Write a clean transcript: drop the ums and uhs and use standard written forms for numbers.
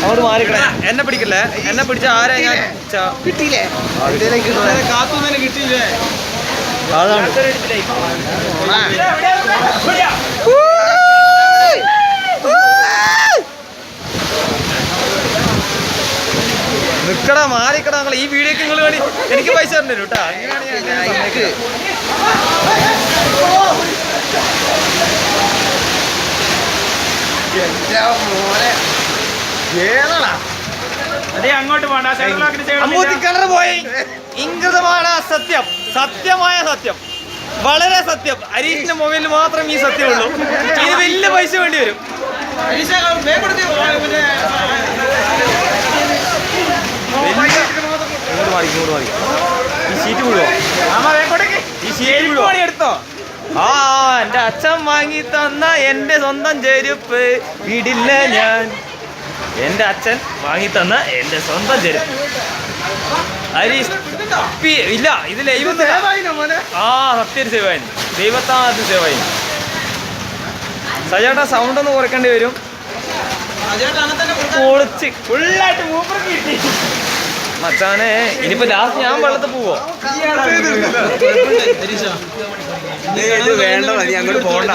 അങ്ങോട്ട് മാറിക്കണേ. എന്നെ പിടിക്കല്ലേ, എന്നെ പിടിച്ച ആരാ ഞാൻ കിട്ടിയില്ലേ? കാത്തുനിന്ന് കിട്ടിയില്ലേ? അതാണ് നിക്കടാ, മാറിക്കടാ. നിങ്ങൾ ഈ വീഡിയോക്ക് നിങ്ങൾ വേണ്ടി എനിക്ക് പൈസ തരണ്ടേ കേട്ടോ. അങ്ങോട്ട് കിണർ പോയി. ഇംഗിതമാണ് സത്യം, സത്യമായ സത്യം, വളരെ സത്യം. അരീഷിന്റെ മൊബൈലിൽ മാത്രം ഈ സത്യമുള്ളൂ. ഇത് വലിയ പൈസ വേണ്ടി വരും. ഈ ഷീറ്റ് വീഴോ? ഈ ഷീറ്റ് വീഴോ? എടുത്തോ. ആ എന്റെ അച്ഛൻ വാങ്ങി തന്ന എന്റെ സ്വന്തം ചെരുപ്പ് വീടില്ല ഞാൻ. എന്റെ അച്ഛൻ വാങ്ങി തന്ന എന്റെ സ്വന്തം ചെരുപ്പ്. ഹരീഷ് ഇല്ല, ഇത് ലൈവ്. ആ സത്യം സേവായി, ദൈവത്താദ്യം സേവായി. സജേട്ടാ സൗണ്ട് ഒന്ന് കുറയ്ക്കേണ്ടി വരും. പൊളിച്ച് ഫുള്ളായിട്ട് മൂപ്പർക്ക് കിട്ടി മച്ചാനെ. ഇനിയിപ്പോ ലാസ്റ്റ് ഞാൻ വെള്ളത്തിൽ പോവോ? വേണ്ട, അങ്ങോട്ട് പോകണ്ട.